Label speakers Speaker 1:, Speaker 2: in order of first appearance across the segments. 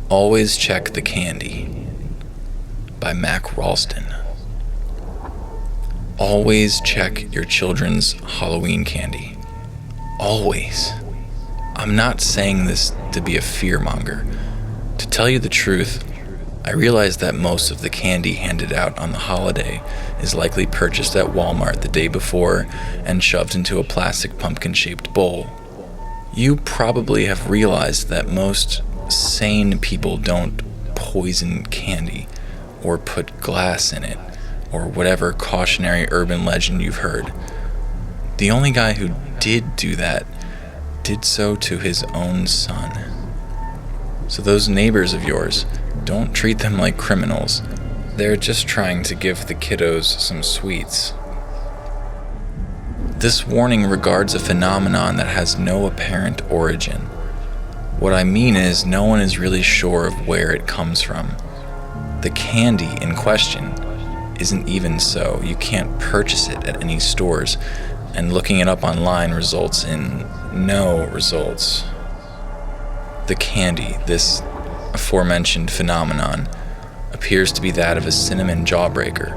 Speaker 1: Always Check the Candy by MakRalston. Always check your children's Halloween candy. Always. I'm not saying this to be a fearmonger. To tell you the truth, I realize that most of the candy handed out on the holiday is likely purchased at Walmart the day before and shoved into a plastic pumpkin-shaped bowl. You probably have realized that most sane people don't poison candy or put glass in it or whatever cautionary urban legend you've heard. The only guy who did do that did so to his own son. So those neighbors of yours, don't treat them like criminals. They're just trying to give the kiddos some sweets. This warning regards a phenomenon that has no apparent origin. What I mean is, no one is really sure of where it comes from. The candy in question isn't even so. You can't purchase it at any stores, and looking it up online results in no results. The candy, this aforementioned phenomenon, appears to be that of a cinnamon jawbreaker,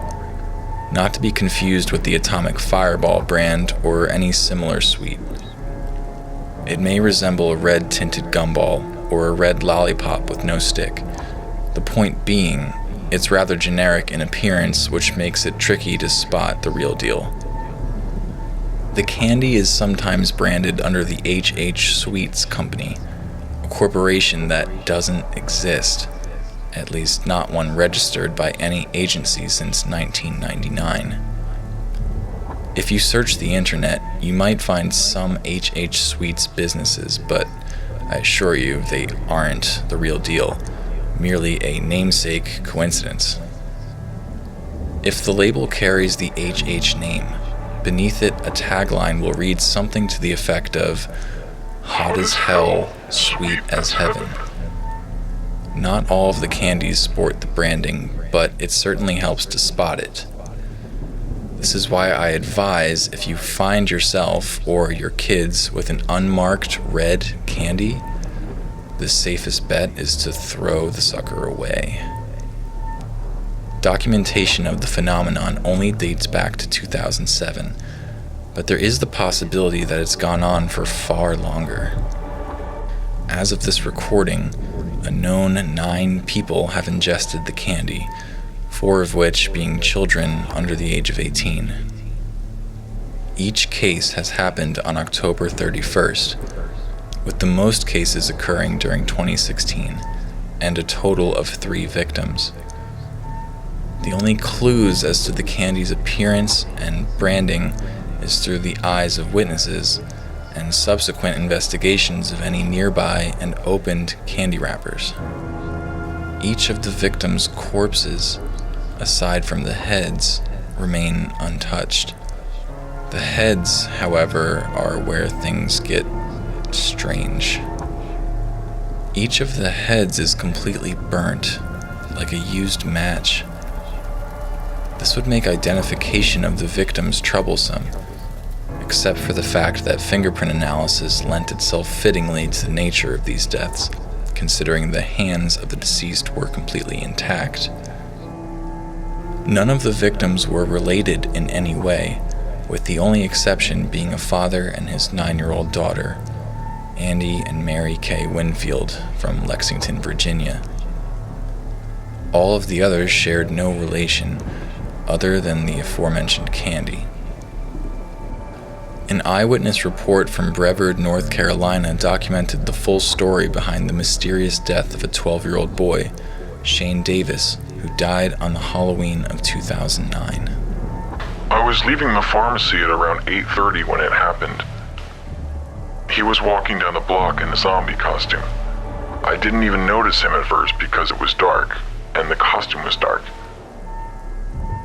Speaker 1: not to be confused with the Atomic Fireball brand or any similar sweet. It may resemble a red-tinted gumball or a red lollipop with no stick. The point being, it's rather generic in appearance, which makes it tricky to spot the real deal. The candy is sometimes branded under the H.H. Sweets Company, a corporation that doesn't exist, at least not one registered by any agency since 1999. If you search the internet, you might find some H.H. Sweets businesses, but I assure you they aren't the real deal, merely a namesake coincidence. If the label carries the H.H. name, beneath it a tagline will read something to the effect of, "Hot as hell, sweet as heaven." Not all of the candies sport the branding, but it certainly helps to spot it. This is why I advise, if you find yourself or your kids with an unmarked red candy, the safest bet is to throw the sucker away. Documentation of the phenomenon only dates back to 2007, but there is the possibility that it's gone on for far longer. As of this recording, a known 9 people have ingested the candy, 4 of which being children under the age of 18. Each case has happened on October 31st, with the most cases occurring during 2016, and a total of 3 victims. The only clues as to the candy's appearance and branding is through the eyes of witnesses and subsequent investigations of any nearby and opened candy wrappers. Each of the victims' corpses, aside from the heads, remain untouched. The heads, however, are where things get strange. Each of the heads is completely burnt, like a used match. This would make identification of the victims troublesome, except for the fact that fingerprint analysis lent itself fittingly to the nature of these deaths, considering the hands of the deceased were completely intact. None of the victims were related in any way, with the only exception being a father and his 9-year-old daughter, Andy and Mary Kay Winfield from Lexington, Virginia. All of the others shared no relation other than the aforementioned candy. An eyewitness report from Brevard, North Carolina documented the full story behind the mysterious death of a 12-year-old boy, Shane Davis, who died on the Halloween of 2009.
Speaker 2: I was leaving the pharmacy at around 8:30 when it happened. He was walking down the block in a zombie costume. I didn't even notice him at first because it was dark, and the costume was dark.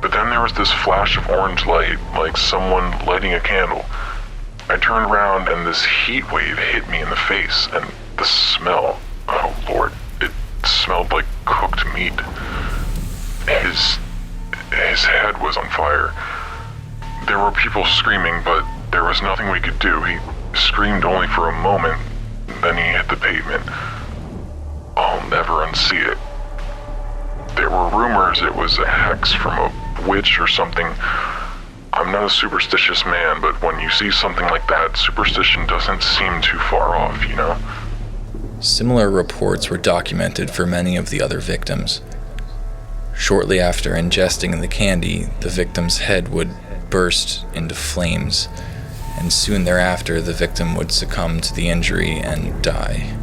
Speaker 2: But then there was this flash of orange light, like someone lighting a candle. I turned around and this heat wave hit me in the face, and the smell, oh Lord, it smelled like cooked meat. His head was on fire. There were people screaming, but there was nothing we could do. He screamed only for a moment, then he hit the pavement. I'll never unsee it. There were rumors it was a hex from a witch or something. I'm not a superstitious man, but when you see something like that, superstition doesn't seem too far off, you know?
Speaker 1: Similar reports were documented for many of the other victims. Shortly after ingesting the candy, the victim's head would burst into flames, and soon thereafter the victim would succumb to the injury and die.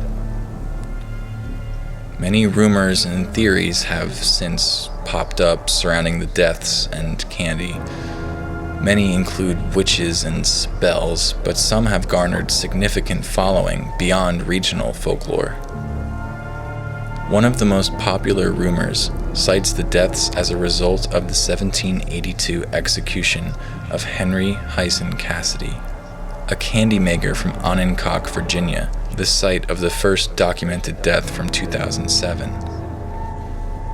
Speaker 1: Many rumors and theories have since popped up surrounding the deaths and candy. Many include witches and spells, but some have garnered significant following beyond regional folklore. One of the most popular rumors cites the deaths as a result of the 1782 execution of Henry Hyson Cassidy, a candy maker from Ononcock, Virginia, the site of the first documented death from 2007.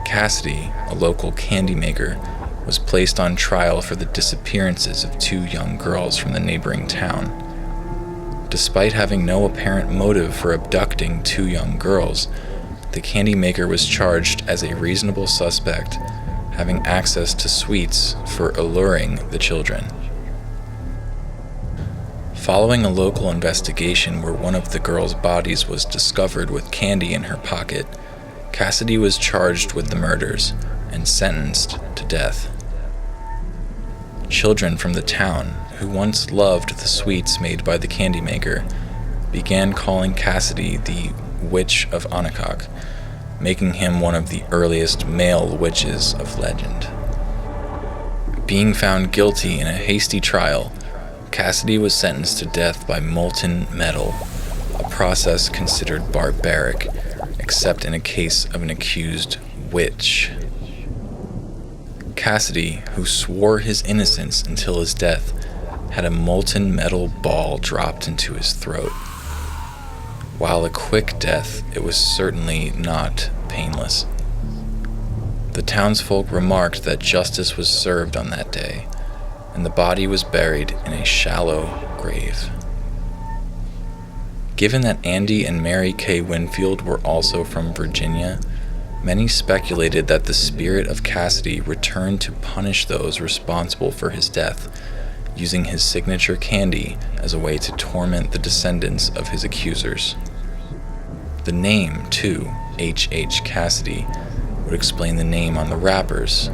Speaker 1: Cassidy, a local candy maker, was placed on trial for the disappearances of 2 young girls from the neighboring town. Despite having no apparent motive for abducting 2 young girls, the candy maker was charged as a reasonable suspect, having access to sweets for alluring the children. Following a local investigation where one of the girls' bodies was discovered with candy in her pocket, Cassidy was charged with the murders and sentenced to death. Children from the town, who once loved the sweets made by the candy maker, began calling Cassidy the Witch of Ononcock, making him one of the earliest male witches of legend. Being found guilty in a hasty trial, Cassidy was sentenced to death by molten metal, a process considered barbaric, except in a case of an accused witch. Cassidy, who swore his innocence until his death, had a molten metal ball dropped into his throat. While a quick death, it was certainly not painless. The townsfolk remarked that justice was served on that day, and the body was buried in a shallow grave. Given that Andy and Mary Kay Winfield were also from Virginia, many speculated that the spirit of Cassidy returned to punish those responsible for his death, using his signature candy as a way to torment the descendants of his accusers. The name, too, H.H. Cassidy, would explain the name on the wrappers,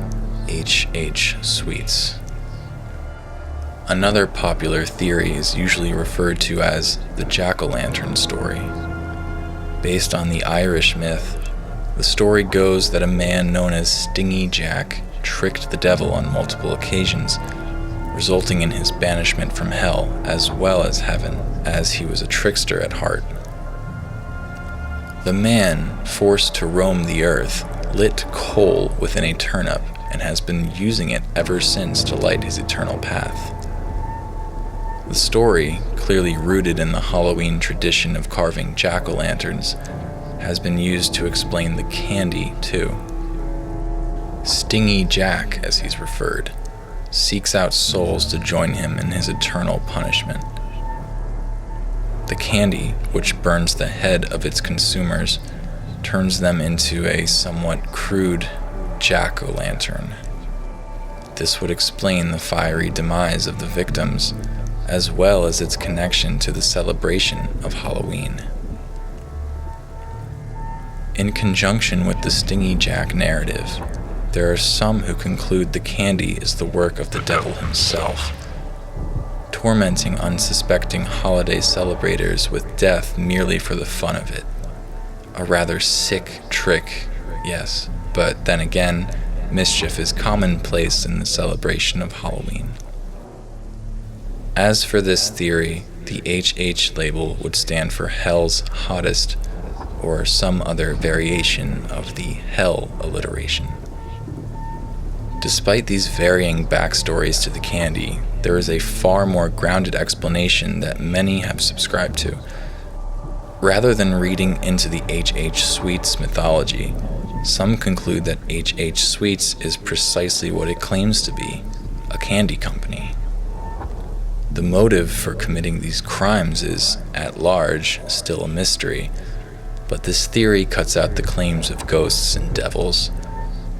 Speaker 1: H.H. Sweets. Another popular theory is usually referred to as the jack-o'-lantern story. Based on the Irish myth, the story goes that a man known as Stingy Jack tricked the devil on multiple occasions, resulting in his banishment from hell as well as heaven, as he was a trickster at heart. The man, forced to roam the earth, lit coal within a turnip and has been using it ever since to light his eternal path. The story, clearly rooted in the Halloween tradition of carving jack-o'-lanterns, has been used to explain the candy, too. Stingy Jack, as he's referred, seeks out souls to join him in his eternal punishment. The candy, which burns the head of its consumers, turns them into a somewhat crude jack-o'-lantern. This would explain the fiery demise of the victims, as well as its connection to the celebration of Halloween. In conjunction with the Stingy Jack narrative, there are some who conclude the candy is the work of the devil himself, tormenting unsuspecting holiday celebrators with death merely for the fun of it. A rather sick trick, yes, but then again, mischief is commonplace in the celebration of Halloween. As for this theory, the HH label would stand for Hell's Hottest, or some other variation of the Hell alliteration. Despite these varying backstories to the candy, there is a far more grounded explanation that many have subscribed to. Rather than reading into the H.H. Sweets mythology, some conclude that H.H. Sweets is precisely what it claims to be, a candy company. The motive for committing these crimes is, at large, still a mystery, But this theory cuts out the claims of ghosts and devils,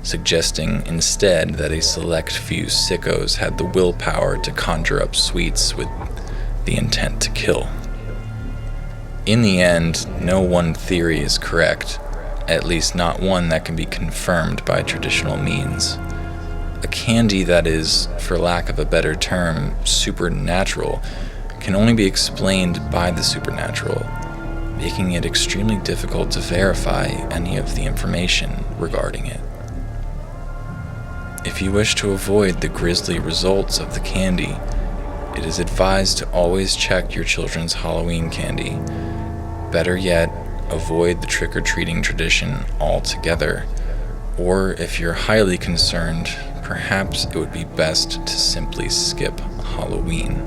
Speaker 1: suggesting instead that a select few sickos had the willpower to conjure up sweets with the intent to kill. In the end, no one theory is correct, at least not one that can be confirmed by traditional means. A candy that is, for lack of a better term, supernatural can only be explained by the supernatural, making it extremely difficult to verify any of the information regarding it. If you wish to avoid the grisly results of the candy, it is advised to always check your children's Halloween candy. Better yet, avoid the trick-or-treating tradition altogether. Or if you're highly concerned, perhaps it would be best to simply skip Halloween